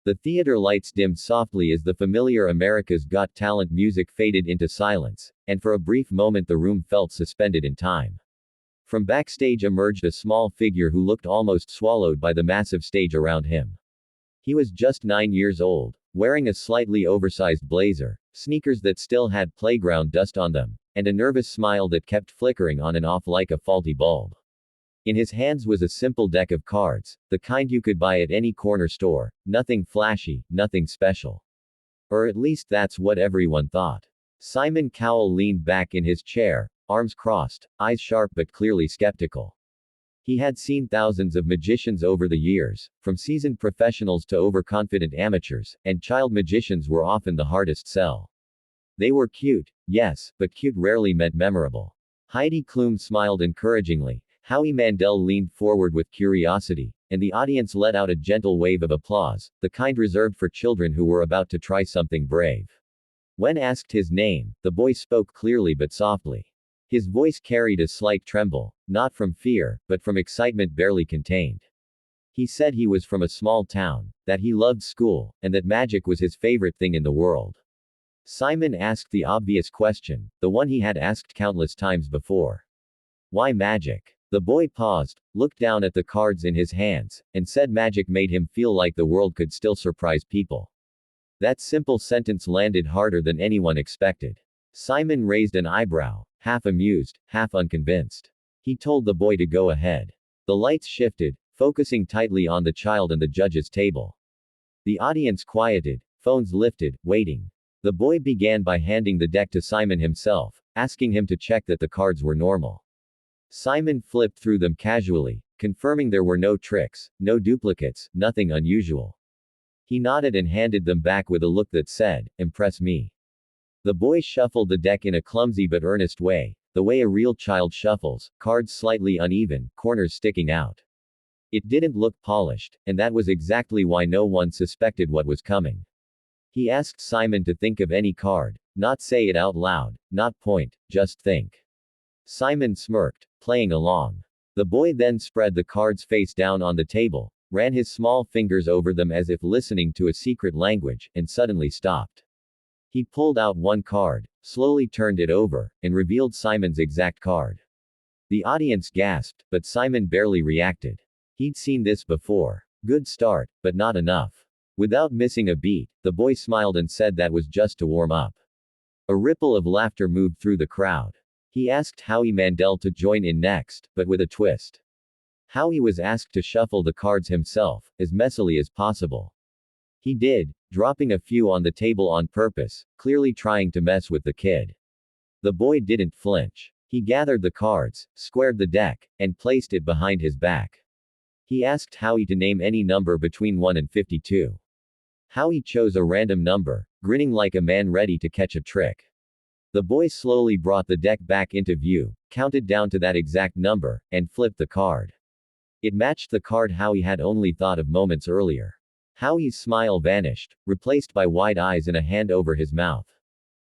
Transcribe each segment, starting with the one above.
The theater lights dimmed softly as the familiar America's Got Talent music faded into silence, and for a brief moment the room felt suspended in time. From backstage emerged a small figure who looked almost swallowed by the massive stage around him. He was just 9 years old, wearing a slightly oversized blazer, sneakers that still had playground dust on them, and a nervous smile that kept flickering on and off like a faulty bulb. In his hands was a simple deck of cards, the kind you could buy at any corner store, nothing flashy, nothing special. Or at least that's what everyone thought. Simon Cowell leaned back in his chair, arms crossed, eyes sharp but clearly skeptical. He had seen thousands of magicians over the years, from seasoned professionals to overconfident amateurs, and child magicians were often the hardest sell. They were cute, yes, but cute rarely meant memorable. Heidi Klum smiled encouragingly. Howie Mandel leaned forward with curiosity, and the audience let out a gentle wave of applause, the kind reserved for children who were about to try something brave. When asked his name, the boy spoke clearly but softly. His voice carried a slight tremble, not from fear, but from excitement barely contained. He said he was from a small town, that he loved school, and that magic was his favorite thing in the world. Simon asked the obvious question, the one he had asked countless times before. Why magic? The boy paused, looked down at the cards in his hands, and said magic made him feel like the world could still surprise people. That simple sentence landed harder than anyone expected. Simon raised an eyebrow, half amused, half unconvinced. He told the boy to go ahead. The lights shifted, focusing tightly on the child and the judge's table. The audience quieted, phones lifted, waiting. The boy began by handing the deck to Simon himself, asking him to check that the cards were normal. Simon flipped through them casually, confirming there were no tricks, no duplicates, nothing unusual. He nodded and handed them back with a look that said, "Impress me." The boy shuffled the deck in a clumsy but earnest way, the way a real child shuffles, cards slightly uneven, corners sticking out. It didn't look polished, and that was exactly why no one suspected what was coming. He asked Simon to think of any card, not say it out loud, not point, just think. Simon smirked, playing along. The boy then spread the cards face down on the table, ran his small fingers over them as if listening to a secret language, and suddenly stopped. He pulled out one card, slowly turned it over, and revealed Simon's exact card. The audience gasped, but Simon barely reacted. He'd seen this before. Good start, but not enough. Without missing a beat, the boy smiled and said that was just to warm up. A ripple of laughter moved through the crowd. He asked Howie Mandel to join in next, but with a twist. Howie was asked to shuffle the cards himself, as messily as possible. He did, dropping a few on the table on purpose, clearly trying to mess with the kid. The boy didn't flinch. He gathered the cards, squared the deck, and placed it behind his back. He asked Howie to name any number between 1 and 52. Howie chose a random number, grinning like a man ready to catch a trick. The boy slowly brought the deck back into view, counted down to that exact number, and flipped the card. It matched the card Howie had only thought of moments earlier. Howie's smile vanished, replaced by wide eyes and a hand over his mouth.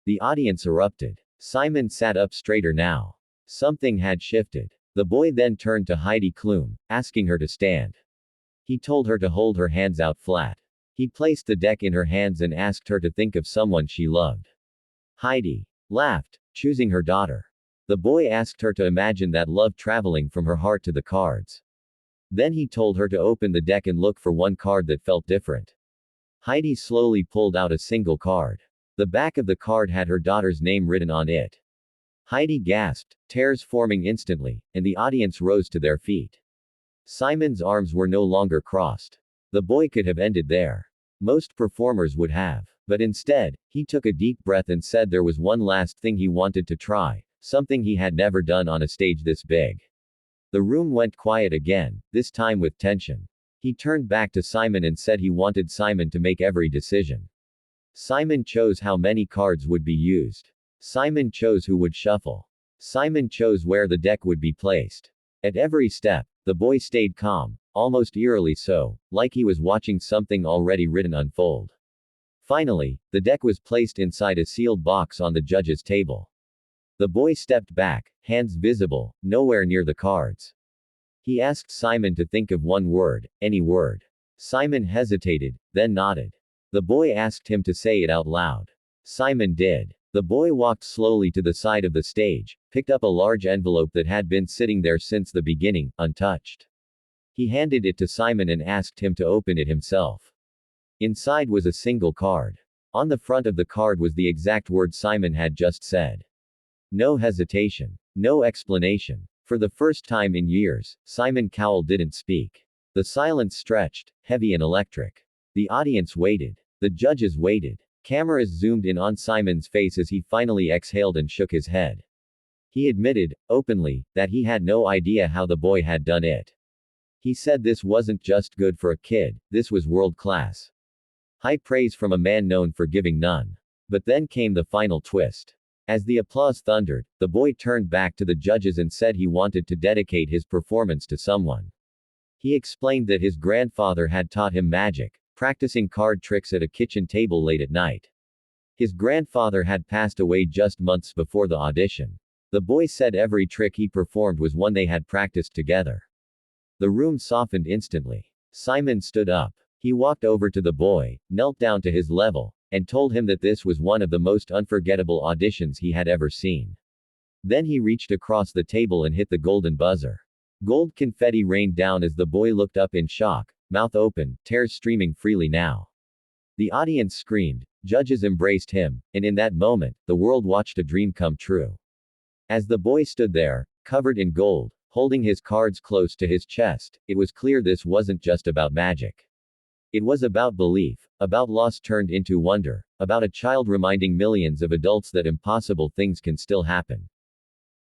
The audience erupted. Simon sat up straighter now. Something had shifted. The boy then turned to Heidi Klum, asking her to stand. He told her to hold her hands out flat. He placed the deck in her hands and asked her to think of someone she loved. Heidi laughed, choosing her daughter. The boy asked her to imagine that love traveling from her heart to the cards. Then he told her to open the deck and look for one card that felt different. Heidi slowly pulled out a single card. The back of the card had her daughter's name written on it. Heidi gasped, tears forming instantly, and the audience rose to their feet. Simon's arms were no longer crossed. The boy could have ended there. Most performers would have. But instead, he took a deep breath and said there was one last thing he wanted to try, something he had never done on a stage this big. The room went quiet again, this time with tension. He turned back to Simon and said he wanted Simon to make every decision. Simon chose how many cards would be used. Simon chose who would shuffle. Simon chose where the deck would be placed. At every step, the boy stayed calm, almost eerily so, like he was watching something already written unfold. Finally, the deck was placed inside a sealed box on the judge's table. The boy stepped back, hands visible, nowhere near the cards. He asked Simon to think of one word, any word. Simon hesitated, then nodded. The boy asked him to say it out loud. Simon did. The boy walked slowly to the side of the stage, picked up a large envelope that had been sitting there since the beginning, untouched. He handed it to Simon and asked him to open it himself. Inside was a single card. On the front of the card was the exact word Simon had just said. No hesitation. No explanation. For the first time in years, Simon Cowell didn't speak. The silence stretched, heavy and electric. The audience waited. The judges waited. Cameras zoomed in on Simon's face as he finally exhaled and shook his head. He admitted, openly, that he had no idea how the boy had done it. He said this wasn't just good for a kid, this was world class. High praise from a man known for giving none. But then came the final twist. As the applause thundered, the boy turned back to the judges and said he wanted to dedicate his performance to someone. He explained that his grandfather had taught him magic, practicing card tricks at a kitchen table late at night. His grandfather had passed away just months before the audition. The boy said every trick he performed was one they had practiced together. The room softened instantly. Simon stood up. He walked over to the boy, knelt down to his level, and told him that this was one of the most unforgettable auditions he had ever seen. Then he reached across the table and hit the golden buzzer. Gold confetti rained down as the boy looked up in shock, mouth open, tears streaming freely now. The audience screamed, judges embraced him, and in that moment, the world watched a dream come true. As the boy stood there, covered in gold, holding his cards close to his chest, it was clear this wasn't just about magic. It was about belief, about loss turned into wonder, about a child reminding millions of adults that impossible things can still happen.